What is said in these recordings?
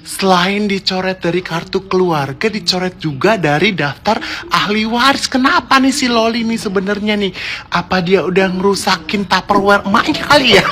Selain dicoret dari kartu keluarga, dicoret juga dari daftar ahli waris. Kenapa nih si Loli nih sebenarnya nih? Apa dia udah ngerusakin Tupperware emaknya kali ya?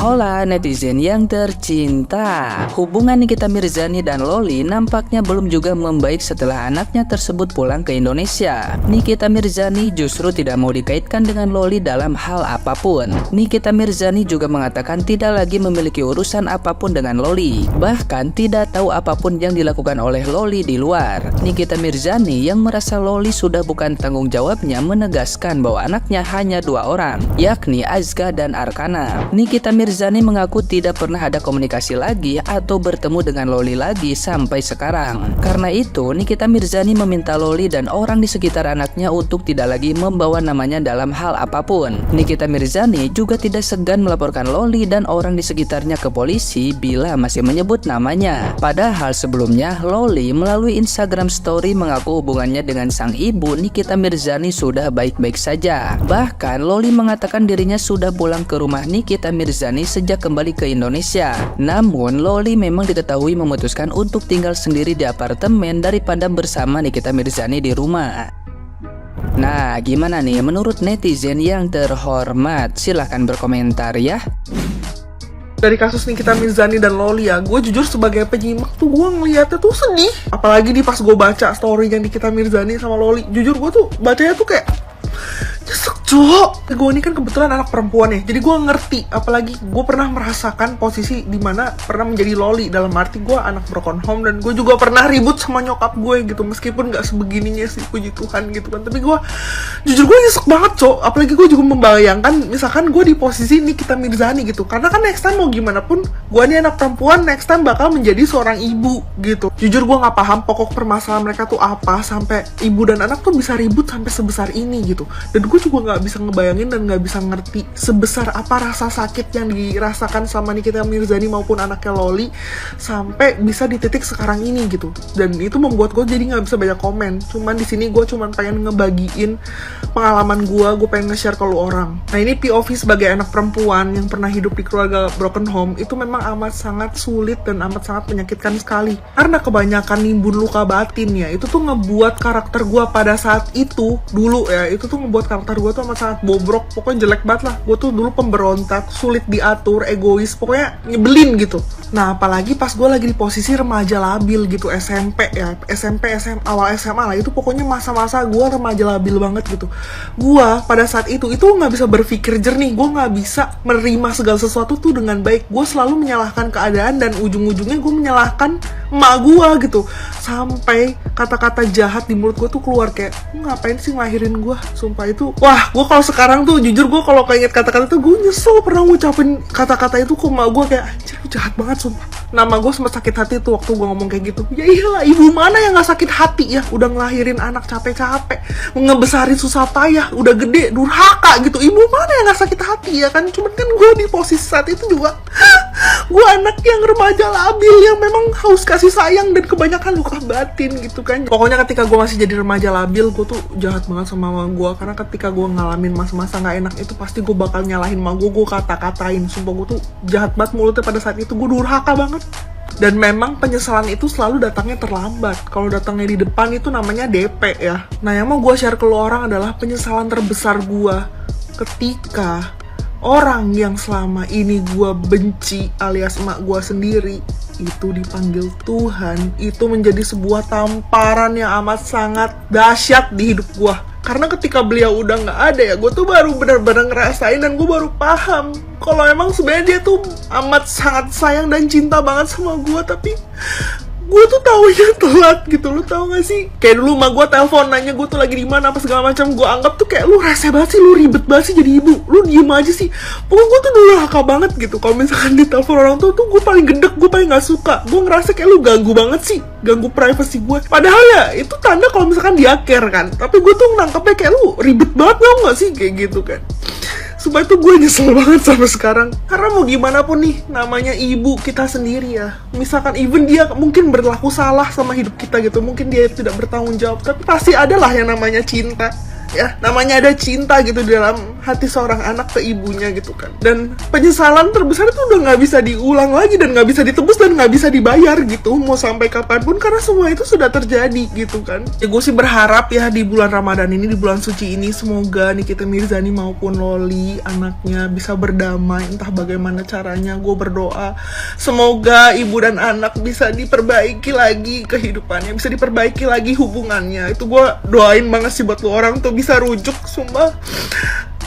Hola netizen yang tercinta. Hubungan Nikita Mirzani dan Loli nampaknya belum juga membaik setelah anaknya tersebut pulang ke Indonesia. Nikita Mirzani justru tidak mau dikaitkan dengan Loli dalam hal apapun. Nikita Mirzani juga mengatakan tidak lagi memiliki urusan apapun dengan Loli, bahkan tidak tahu apapun yang dilakukan oleh Loli di luar. Nikita Mirzani yang merasa Loli sudah bukan tanggung jawabnya menegaskan bahwa anaknya hanya dua orang, yakni Azka dan Arkana. Nikita Mirzani mengaku tidak pernah ada komunikasi lagi atau bertemu dengan Loli lagi sampai sekarang. Karena itu, Nikita Mirzani meminta Loli dan orang di sekitar anaknya untuk tidak lagi membawa namanya dalam hal apapun. Nikita Mirzani juga tidak segan melaporkan Loli dan orang di sekitarnya ke polisi bila masih menyebut namanya. Padahal sebelumnya, Loli melalui Instagram Story mengaku hubungannya dengan sang ibu Nikita Mirzani sudah baik-baik saja. Bahkan, Loli mengatakan dirinya sudah pulang ke rumah Nikita Mirzani sejak kembali ke Indonesia. Namun Loli memang diketahui memutuskan untuk tinggal sendiri di apartemen daripada bersama Nikita Mirzani di rumah. Nah, gimana nih menurut netizen yang terhormat? Silahkan berkomentar ya. Dari kasus Nikita Mirzani dan Loli ya, gue jujur sebagai penyimak tuh gue ngeliatnya tuh sedih. Apalagi di pas gue baca story-nya Nikita Mirzani sama Loli, jujur gue tuh bacanya tuh kayak nyesek cok. Gue ini kan kebetulan anak perempuan ya, jadi gue ngerti. Apalagi gue pernah merasakan posisi dimana pernah menjadi Loli. Dalam arti gue anak broken home, dan gue juga pernah ribut sama nyokap gue gitu. Meskipun gak sebegininya sih, puji Tuhan gitu kan. Tapi gue jujur gue nyesek banget cok. Apalagi gue juga membayangkan misalkan gue di posisi Nikita Mirzani gitu. Karena kan next time mau gimana pun, gue ini anak perempuan, next time bakal menjadi seorang ibu gitu. Jujur gue gak paham pokok permasalahan mereka tuh apa, sampai ibu dan anak tuh bisa ribut sampai sebesar ini gitu. Dan gue juga gak bisa ngebayangin dan gak bisa ngerti sebesar apa rasa sakit yang dirasakan sama Nikita Mirzani maupun anaknya Loli sampai bisa di titik sekarang ini gitu. Dan itu membuat gue jadi gak bisa banyak komen. Cuman di sini gue cuman pengen ngebagiin pengalaman gue pengen nge-share ke lu orang. Nah, ini POV sebagai anak perempuan yang pernah hidup di keluarga broken home, itu memang amat sangat sulit dan amat sangat menyakitkan sekali. Karena kebanyakan nimbun luka batin ya, itu tuh ngebuat karakter gue pada saat itu dulu ya, itu tuh ngebuat karakter gue tuh amat sangat bobrok, pokoknya jelek banget lah. Gue tuh dulu pemberontak, sulit diatur, egois, pokoknya nyebelin gitu. Nah, apalagi pas gue lagi di posisi remaja labil gitu, SMP ya, SMP, SMA, awal SMA lah, itu pokoknya masa-masa gue remaja labil banget gitu. Gue pada saat itu gak bisa berpikir jernih, gue gak bisa menerima segala sesuatu tuh dengan baik. Gue selalu menyalahkan keadaan dan ujung-ujungnya gue menyalahkan emak gue gitu. Sampai kata-kata jahat di mulut gue tuh keluar kayak, ngapain sih ngelahirin gue? Sumpah itu, wah, gue kalau sekarang tuh jujur gue kalau keinget kata-kata tuh gue nyesel pernah ngucapin kata-kata itu ke emak gue. Kayak anjir, jahat banget sumpah. Nama gue sempat sakit hati tuh waktu gue ngomong kayak gitu. Ya iyalah, ibu mana yang gak sakit hati ya, udah ngelahirin anak capek-capek, ngebesarin susah payah, udah gede durhaka gitu. Ibu mana yang gak sakit hati ya kan? Cuman kan gue di posisi saat itu juga gue anak yang remaja labil yang memang haus kasih sayang dan kebanyakan luka batin gitu kan. Pokoknya ketika gue masih jadi remaja labil, gue tuh jahat banget sama mama gue. Karena ketika gue ngalamin masa-masa gak enak itu, pasti gue bakal nyalahin mama gue kata-katain. Sumpah gue tuh jahat banget mulutnya pada saat itu, gue durhaka banget. Dan memang penyesalan itu selalu datangnya terlambat. Kalau datangnya di depan itu namanya DP ya. Nah, yang mau gue share ke lo orang adalah penyesalan terbesar gue ketika orang yang selama ini gue benci alias emak gue sendiri itu dipanggil Tuhan. Itu menjadi sebuah tamparan yang amat sangat dahsyat di hidup gue. Karena ketika beliau udah gak ada ya, gue tuh baru benar-benar ngerasain dan gue baru paham kalau emang sebenarnya dia tuh amat sangat sayang dan cinta banget sama gue. Tapi gue tuh taunya telat gitu, lu tau gak sih? Kayak dulu emak gue telepon nanya gue tuh lagi di mana apa segala macam, gue anggap tuh kayak lu rese banget sih, lu ribet banget sih jadi ibu, lu diem aja sih. Pokoknya gue tuh dulu haka banget gitu. Kalau misalkan ditelepon orang tuh gue paling gedek, gue paling gak suka. Gue ngerasa kayak lu ganggu banget sih, ganggu privasi gue. Padahal ya itu tanda kalau misalkan dia care kan. Tapi gue tuh nangkepnya kayak lu ribet banget, tau gak sih? Kayak gitu kan. Supaya itu gue nyesel banget sampai sekarang. Karena mau gimana pun nih, namanya ibu kita sendiri ya. Misalkan even dia mungkin berlaku salah sama hidup kita gitu, mungkin dia tidak bertanggung jawab, tapi pasti ada lah yang namanya cinta. Ya, namanya ada cinta gitu di dalam hati seorang anak ke ibunya gitu kan. Dan penyesalan terbesar itu udah nggak bisa diulang lagi dan nggak bisa ditebus dan nggak bisa dibayar gitu, mau sampai kapanpun, karena semua itu sudah terjadi gitu kan. Ya gue sih berharap ya di bulan Ramadan ini, di bulan suci ini, semoga Nikita Mirzani maupun Loli anaknya bisa berdamai, entah bagaimana caranya. Gue berdoa semoga ibu dan anak bisa diperbaiki lagi kehidupannya, bisa diperbaiki lagi hubungannya. Itu gue doain banget sih buat lu orang tuh bisa rujuk, sumpah.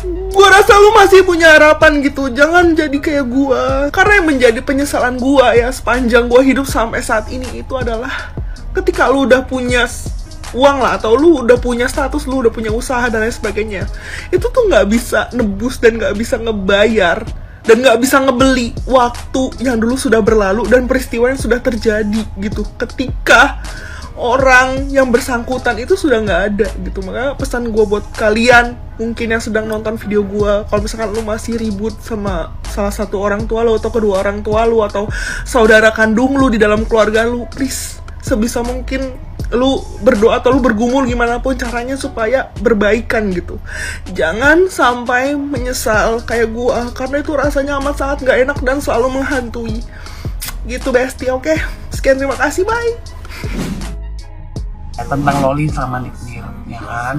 Gue rasa lu masih punya harapan gitu. Jangan jadi kayak gue. Karena yang menjadi penyesalan gue ya sepanjang gue hidup sampai saat ini itu adalah ketika lu udah punya uang lah, atau lu udah punya status, lu udah punya usaha dan lain sebagainya, itu tuh gak bisa nebus dan gak bisa ngebayar dan gak bisa ngebeli waktu yang dulu sudah berlalu dan peristiwa yang sudah terjadi gitu ketika orang yang bersangkutan itu sudah nggak ada gitu. Makanya pesan gue buat kalian mungkin yang sedang nonton video gue, kalau misalkan lu masih ribut sama salah satu orang tua lu atau kedua orang tua lu atau saudara kandung lu di dalam keluarga lu, please sebisa mungkin lu berdoa atau lu bergumul gimana pun caranya supaya berbaikan gitu. Jangan sampai menyesal kayak gue, karena itu rasanya amat sangat nggak enak dan selalu menghantui gitu bestie. Oke, sekian, terima kasih, bye. Tentang Loli sama Nick Mir, ya kan?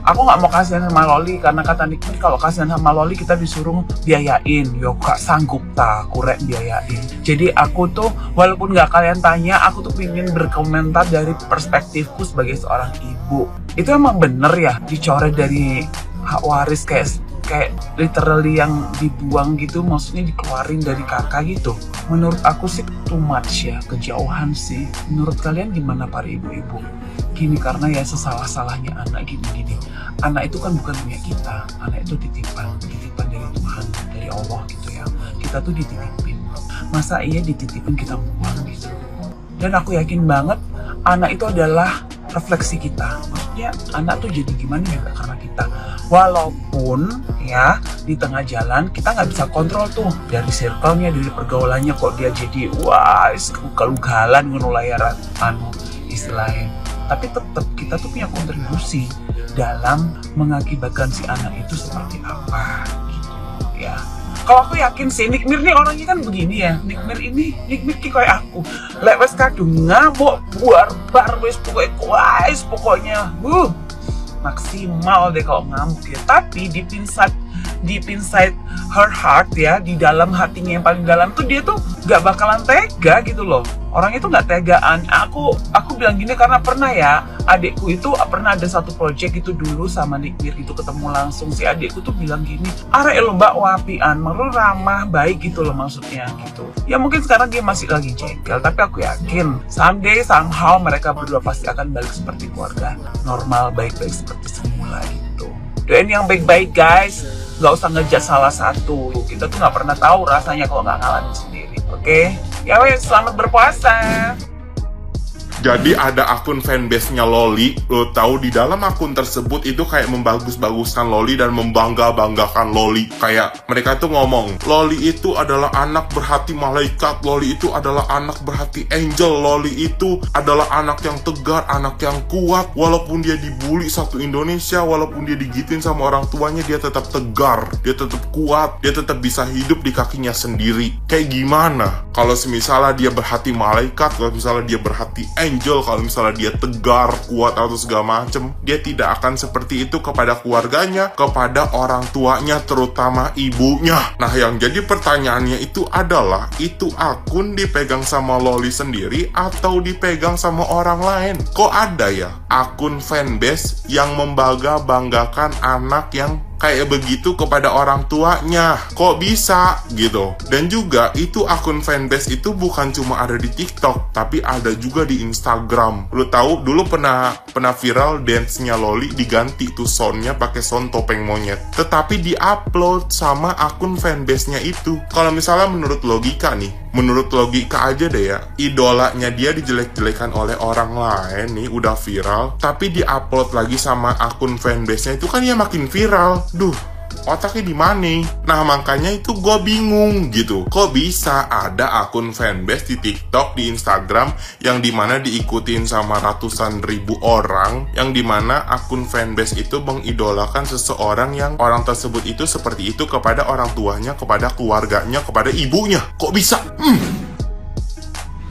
Aku nggak mau kasihan sama Loli karena kata Nick Mir kalau kasihan sama Loli kita disuruh biayain. Yo gak sanggup tak kurek biayain. Jadi aku tuh walaupun nggak kalian tanya, aku tuh pengen berkomentar dari perspektifku sebagai seorang ibu. Itu emang bener ya dicoret dari hak waris kayak literally yang dibuang gitu, maksudnya dikeluarin dari kakak gitu. Menurut aku sih too much ya, kejauhan sih. Menurut kalian gimana para ibu-ibu? Gini, karena ya sesalah-salahnya anak gini-gini. Anak itu kan bukan punya kita, anak itu titipan dari Tuhan, dari Allah gitu ya. Kita tuh dititipin. Masa iya dititipin kita buang gitu? Dan aku yakin banget anak itu adalah refleksi kita. Maksudnya anak tuh jadi gimana juga karena kita. Walaupun ya di tengah jalan kita nggak bisa kontrol tuh dari circle-nya, dari pergaulannya, kok dia jadi ugalan ngelayar istilahnya. Tapi tetap kita tuh punya kontribusi dalam mengakibatkan si anak itu seperti apa gitu ya. Kalau aku yakin sih Nick Mir nih orangnya kan begini ya. Nick Mir kayak aku. Lek wes kadung ngamuk barbar wes pokoknya maksimal deh kalau ngamuk ya. Tapi deep inside her heart ya, di dalam hatinya yang paling dalam tuh dia tuh gak bakalan tega gitu loh. Orangnya tuh gak tegaan. Aku bilang gini karena pernah ya, adikku itu pernah ada satu project itu dulu sama Nick Mir gitu, ketemu langsung. Si adikku tuh bilang gini, arek lo mbak wapian, malu ramah baik gitu loh maksudnya gitu. Ya mungkin sekarang dia masih lagi jengkel, tapi aku yakin someday somehow mereka berdua pasti akan balik seperti keluarga normal, baik-baik seperti semula gitu. Doain yang baik-baik guys, gak usah ngejudge salah satu. Kita tuh gak pernah tahu rasanya kalau gak ngalamin sendiri. Oke? Ya wes, selamat berpuasa. Jadi ada akun fanbase-nya Loli, lo tahu di dalam akun tersebut itu kayak membagus-baguskan Loli dan membangga-banggakan Loli. Kayak mereka tuh ngomong, Loli itu adalah anak berhati malaikat, Loli itu adalah anak berhati angel, Loli itu adalah anak yang tegar, anak yang kuat. Walaupun dia dibully satu Indonesia, walaupun dia digituin sama orang tuanya, dia tetap tegar, dia tetap kuat, dia tetap bisa hidup di kakinya sendiri. Kayak gimana kalau misalnya dia berhati malaikat, kalau misalnya dia berhati angel, kalau misalnya dia tegar, kuat atau segala macem, dia tidak akan seperti itu kepada keluarganya, kepada orang tuanya, terutama ibunya. Nah, yang jadi pertanyaannya itu adalah, itu akun dipegang sama Loli sendiri atau dipegang sama orang lain? Kok ada ya akun fanbase yang membangga-banggakan anak yang kayak begitu kepada orang tuanya? Kok bisa gitu? Dan juga itu akun fanbase itu bukan cuma ada di TikTok, tapi ada juga di Instagram. Lu tahu dulu pernah viral dance-nya Loli diganti tuh soundnya pakai sound topeng monyet. Tetapi di-upload sama akun fanbase-nya itu. Kalau misalnya menurut logika aja deh ya, idolanya dia dijelek-jelekan oleh orang lain nih, udah viral, tapi di-upload lagi sama akun fanbase-nya itu kan ya makin viral. Duh, otaknya di mana? Nah makanya itu gue bingung gitu. Kok bisa ada akun fanbase di TikTok, di Instagram yang dimana diikutin sama ratusan ribu orang, yang dimana akun fanbase itu mengidolakan seseorang yang orang tersebut itu seperti itu kepada orang tuanya, kepada keluarganya, kepada ibunya. Kok bisa?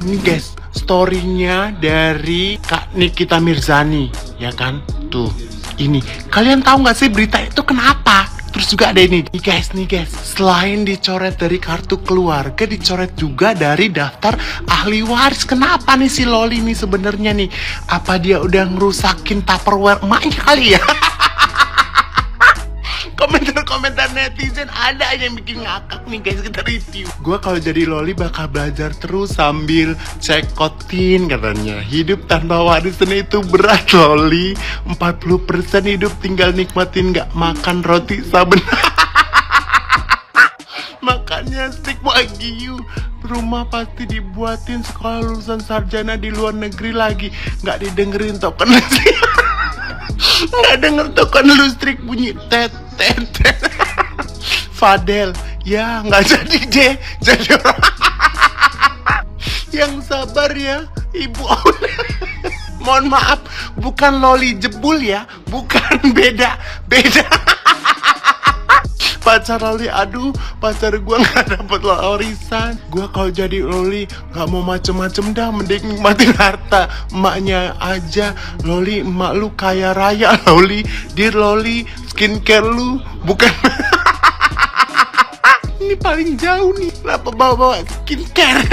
Ini guys, story-nya dari Kak Nikita Mirzani, ya kan? Tuh, ini. Kalian tahu nggak sih berita itu kenapa? Terus juga ada ini. Nih guys. Selain dicoret dari kartu keluarga, dicoret juga dari daftar ahli waris. Kenapa nih si Loli nih sebenarnya nih? Apa dia udah ngerusakin Tupperware emaknya kali ya? Komentar netizen ada aja yang bikin ngakak nih guys, kita review. Gue kalau jadi Loli bakal belajar terus sambil cekotin katanya. Hidup tanpa warisan itu berat Loli. 40% hidup tinggal nikmatin, gak makan roti saben. Makanya stick wagyu. Rumah pasti dibuatin, sekolah lulusan sarjana di luar negeri lagi. Gak didengerin token listrik. Gak denger token listrik bunyi tet. Fadel, ya nggak jadi deh, jadi orang yang sabar ya, Ibu Aula. Mohon maaf, bukan Loli jebul ya, bukan, beda. Pacar Loli, aduh, pacar gue nggak dapet warisan. Gue kalau jadi Loli nggak mau macem-macem dah, mending nikmatin harta emaknya aja. Loli, emak lu kaya raya Loli. Dear Loli, skincare lu bukan. Ini paling jauh nih, kenapa bawa skincare?